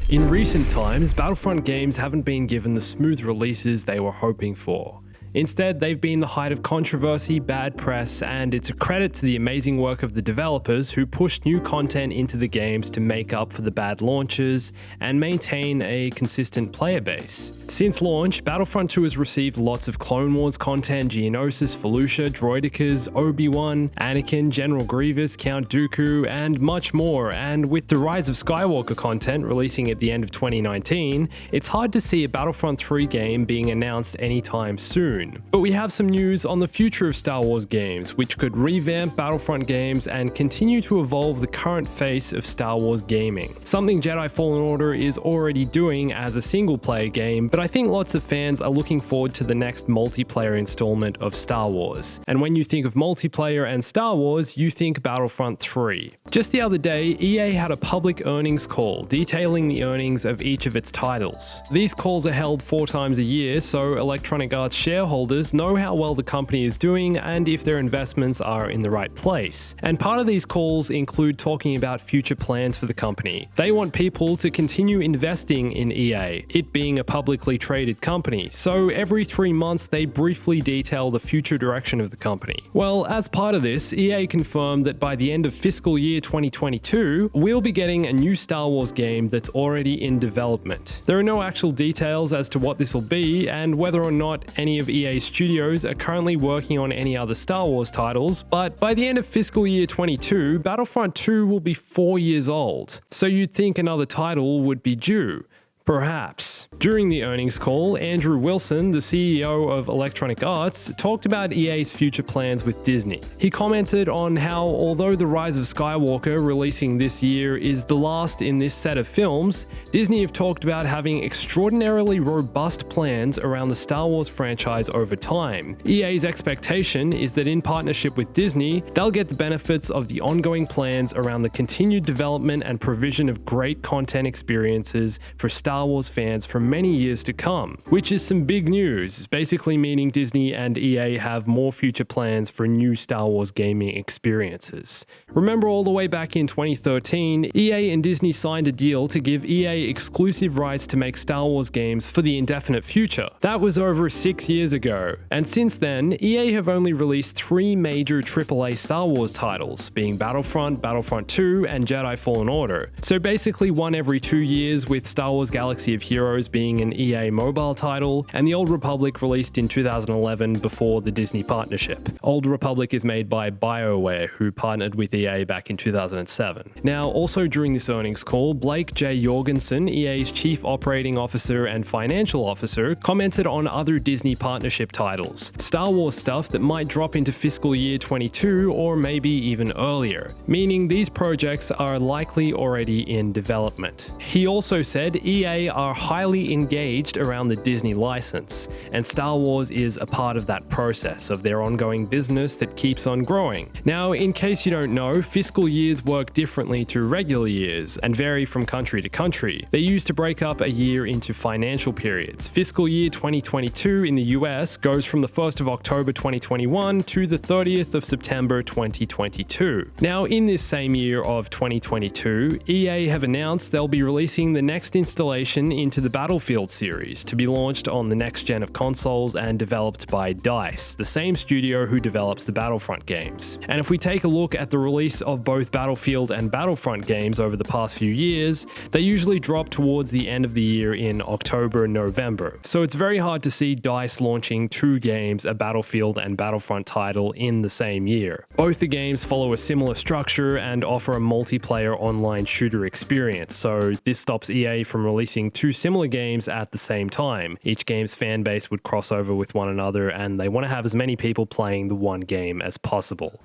In recent times, Battlefront games haven't been given the smooth releases they were hoping for. Instead, they've been the height of controversy, bad press, and it's a credit to the amazing work of the developers who pushed new content into the games to make up for the bad launches and maintain a consistent player base. Since launch, Battlefront 2 has received lots of Clone Wars content, Geonosis, Felucia, Droidekas, Obi-Wan, Anakin, General Grievous, Count Dooku, and much more, and with the Rise of Skywalker content releasing at the end of 2019, it's hard to see a Battlefront 3 game being announced anytime soon. But we have some news on the future of Star Wars games, which could revamp Battlefront games and continue to evolve the current face of Star Wars gaming. Something Jedi Fallen Order is already doing as a single-player game, but I think lots of fans are looking forward to the next multiplayer installment of Star Wars. And when you think of multiplayer and Star Wars, you think Battlefront 3. Just the other day, EA had a public earnings call detailing the earnings of each of its titles. These calls are held 4 times a year, so Electronic Arts shareholders know how well the company is doing and if their investments are in the right place. And part of these calls include talking about future plans for the company. They want people to continue investing in EA, it being a publicly traded company, so every 3 months they briefly detail the future direction of the company. Well, as part of this, EA confirmed that by the end of fiscal year 2022, we'll be getting a new Star Wars game that's already in development. There are no actual details as to what this will be and whether or not any of EA Studios are currently working on any other Star Wars titles, but by the end of fiscal year 22, Battlefront 2 will be 4 years old, so you'd think another title would be due. Perhaps. During the earnings call, Andrew Wilson, the CEO of Electronic Arts, talked about EA's future plans with Disney. He commented on how, although The Rise of Skywalker releasing this year is the last in this set of films, Disney have talked about having extraordinarily robust plans around the Star Wars franchise over time. EA's expectation is that in partnership with Disney, they'll get the benefits of the ongoing plans around the continued development and provision of great content experiences for Star Wars fans for many years to come, which is some big news, basically meaning Disney and EA have more future plans for new Star Wars gaming experiences. Remember all the way back in 2013, EA and Disney signed a deal to give EA exclusive rights to make Star Wars games for the indefinite future. That was over 6 years ago, and since then, EA have only released 3 major AAA Star Wars titles, being Battlefront, Battlefront 2, and Jedi Fallen Order. So basically one every 2 years, with Star Wars Galaxy of Heroes being an EA mobile title, and The Old Republic released in 2011 before the Disney partnership. Old Republic is made by BioWare, who partnered with EA back in 2007. Now, also during this earnings call, Blake J. Jorgensen, EA's Chief Operating Officer and Financial Officer, commented on other Disney partnership titles, Star Wars stuff that might drop into fiscal year 22 or maybe even earlier, meaning these projects are likely already in development. He also said EA are highly engaged around the Disney license, and Star Wars is a part of that process of their ongoing business that keeps on growing. Now, in case you don't know, fiscal years work differently to regular years and vary from country to country. They used to break up a year into financial periods. Fiscal year 2022 in the US goes from the 1st of October 2021 to the 30th of September 2022. Now, in this same year of 2022, EA have announced they'll be releasing the next installation into the Battlefield series to be launched on the next gen of consoles and developed by DICE, the same studio who develops the Battlefront games. And if we take a look at the release of both Battlefield and Battlefront games over the past few years, they usually drop towards the end of the year in October and November. So it's very hard to see DICE launching 2 games, a Battlefield and Battlefront title, in the same year. Both the games follow a similar structure and offer a multiplayer online shooter experience, so this stops EA from releasing 2 similar games at the same time. Each game's fan base would cross over with one another, and they want to have as many people playing the one game as possible.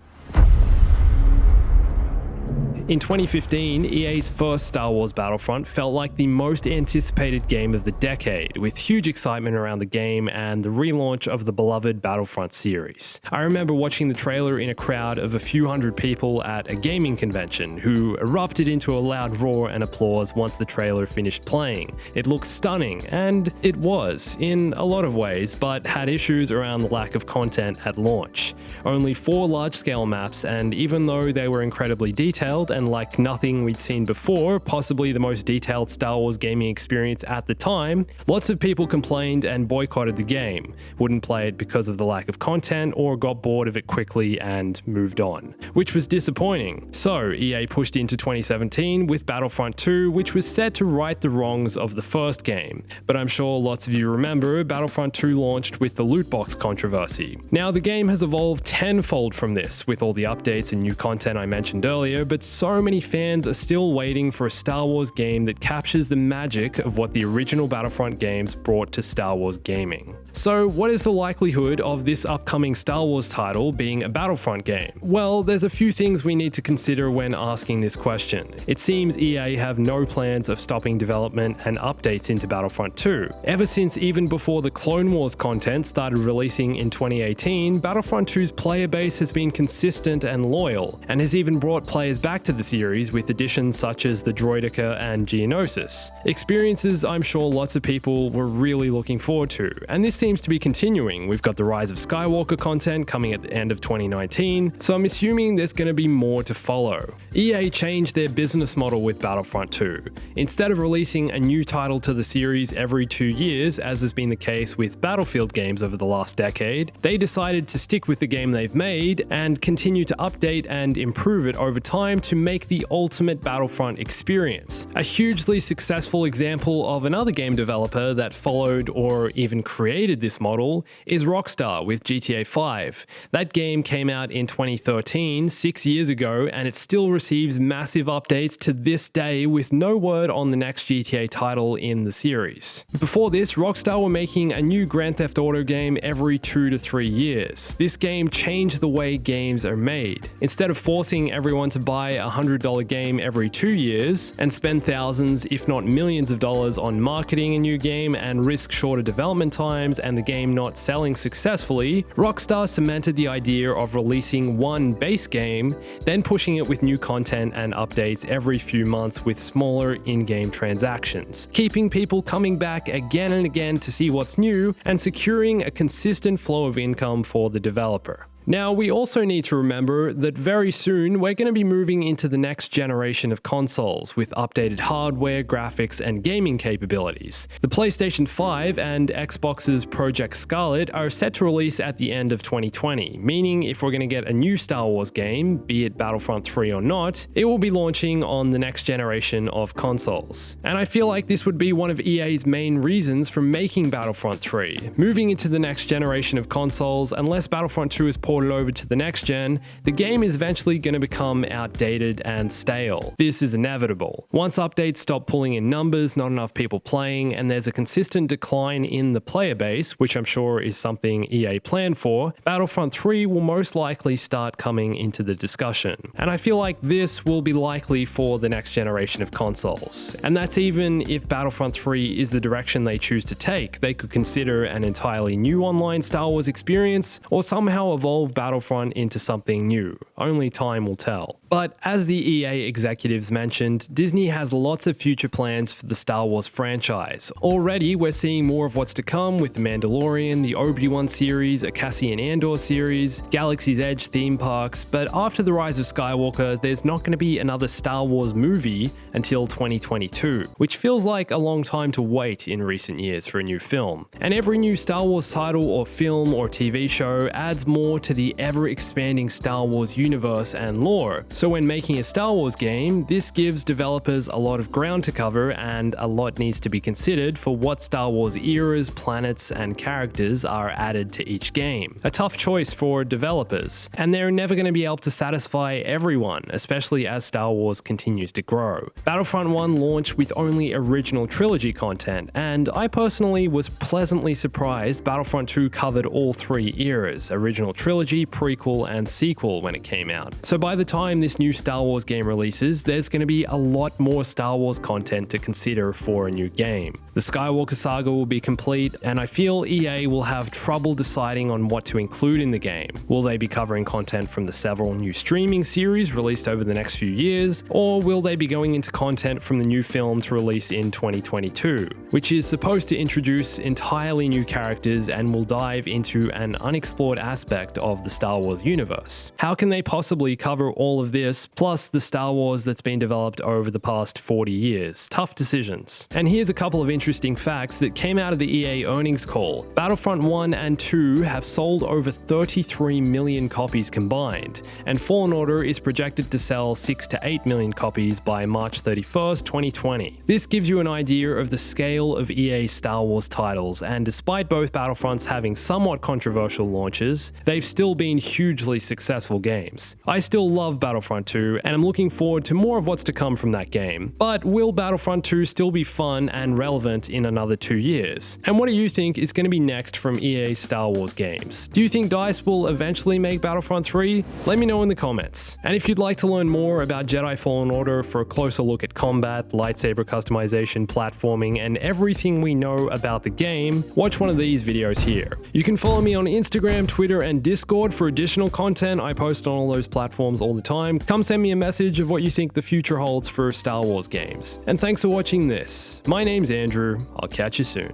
In 2015, EA's first Star Wars Battlefront felt like the most anticipated game of the decade, with huge excitement around the game and the relaunch of the beloved Battlefront series. I remember watching the trailer in a crowd of a few hundred people at a gaming convention, who erupted into a loud roar and applause once the trailer finished playing. It looked stunning, and it was, in a lot of ways, but had issues around the lack of content at launch. Only 4 large-scale maps, and even though they were incredibly detailed and like nothing we'd seen before, possibly the most detailed Star Wars gaming experience at the time, lots of people complained and boycotted the game, wouldn't play it because of the lack of content or got bored of it quickly and moved on, which was disappointing. So EA pushed into 2017 with Battlefront 2, which was set to right the wrongs of the first game. But I'm sure lots of you remember Battlefront 2 launched with the loot box controversy. Now the game has evolved tenfold from this with all the updates and new content I mentioned earlier, but so many fans are still waiting for a Star Wars game that captures the magic of what the original Battlefront games brought to Star Wars gaming. So what is the likelihood of this upcoming Star Wars title being a Battlefront game? Well, there's a few things we need to consider when asking this question. It seems EA have no plans of stopping development and updates into Battlefront 2. Ever since even before the Clone Wars content started releasing in 2018, Battlefront 2's player base has been consistent and loyal, and has even brought players back to the series with additions such as the Droideka and Geonosis. Experiences I'm sure lots of people were really looking forward to, and this seems to be continuing. We've got the Rise of Skywalker content coming at the end of 2019, so I'm assuming there's going to be more to follow. EA changed their business model with Battlefront 2. Instead of releasing a new title to the series every 2 years, as has been the case with Battlefield games over the last decade, they decided to stick with the game they've made and continue to update and improve it over time to make the ultimate Battlefront experience. A hugely successful example of another game developer that followed or even created this model is Rockstar with GTA 5. That game came out in 2013, 6 years ago, and it still receives massive updates to this day with no word on the next GTA title in the series. Before this, Rockstar were making a new Grand Theft Auto game every 2 to 3 years. This game changed the way games are made. Instead of forcing everyone to buy a $100 game every 2 years and spend thousands, if not millions of dollars on marketing a new game and risk shorter development times and the game not selling successfully, Rockstar cemented the idea of releasing one base game, then pushing it with new content and updates every few months with smaller in-game transactions, keeping people coming back again and again to see what's new and securing a consistent flow of income for the developer. Now, we also need to remember that very soon we're going to be moving into the next generation of consoles with updated hardware, graphics, and gaming capabilities. The PlayStation 5 and Xbox's Project Scarlet are set to release at the end of 2020, meaning if we're going to get a new Star Wars game, be it Battlefront 3 or not, it will be launching on the next generation of consoles. And I feel like this would be one of EA's main reasons for making Battlefront 3. Moving into the next generation of consoles, unless Battlefront 2 is ported over to the next gen, the game is eventually going to become outdated and stale. This is inevitable. Once updates stop pulling in numbers, not enough people playing, and there's a consistent decline in the player base, which I'm sure is something EA planned for, Battlefront 3 will most likely start coming into the discussion. And I feel like this will be likely for the next generation of consoles. And that's even if Battlefront 3 is the direction they choose to take. They could consider an entirely new online Star Wars experience, or somehow evolve Battlefront into something new. Only time will tell. But as the EA executives mentioned, Disney has lots of future plans for the Star Wars franchise. Already, we're seeing more of what's to come with The Mandalorian, the Obi-Wan series, a Cassian Andor series, Galaxy's Edge theme parks, but after The Rise of Skywalker, there's not going to be another Star Wars movie until 2022, which feels like a long time to wait in recent years for a new film. And every new Star Wars title or film or TV show adds more to the ever-expanding Star Wars universe and lore. So when making a Star Wars game, this gives developers a lot of ground to cover, and a lot needs to be considered for what Star Wars eras, planets, and characters are added to each game. A tough choice for developers, and they're never going to be able to satisfy everyone, especially as Star Wars continues to grow. Battlefront 1 launched with only original trilogy content, and I personally was pleasantly surprised Battlefront 2 covered all three eras, original trilogy, prequel, and sequel when it came out. So by the time this new Star Wars game releases, there's going to be a lot more Star Wars content to consider for a new game. The Skywalker saga will be complete, and I feel EA will have trouble deciding on what to include in the game. Will they be covering content from the several new streaming series released over the next few years, or will they be going into content from the new film to release in 2022, which is supposed to introduce entirely new characters and will dive into an unexplored aspect of of the Star Wars universe. How can they possibly cover all of this, plus the Star Wars that's been developed over the past 40 years? Tough decisions. And here's a couple of interesting facts that came out of the EA earnings call. Battlefront 1 and 2 have sold over 33 million copies combined, and Fallen Order is projected to sell 6 to 8 million copies by March 31st, 2020. This gives you an idea of the scale of EA's Star Wars titles, and despite both Battlefronts having somewhat controversial launches, they've still been hugely successful games. I still love Battlefront 2, and I'm looking forward to more of what's to come from that game. But will Battlefront 2 still be fun and relevant in another 2 years? And what do you think is going to be next from EA's Star Wars games? Do you think DICE will eventually make Battlefront 3? Let me know in the comments. And if you'd like to learn more about Jedi Fallen Order for a closer look at combat, lightsaber customization, platforming, and everything we know about the game, watch one of these videos here. You can follow me on Instagram, Twitter, and Discord for additional content. I post on all those platforms all the time. Come send me a message of what you think the future holds for Star Wars games. And thanks for watching this. My name's Andrew. I'll catch you soon.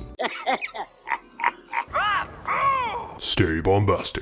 Stay bombastic.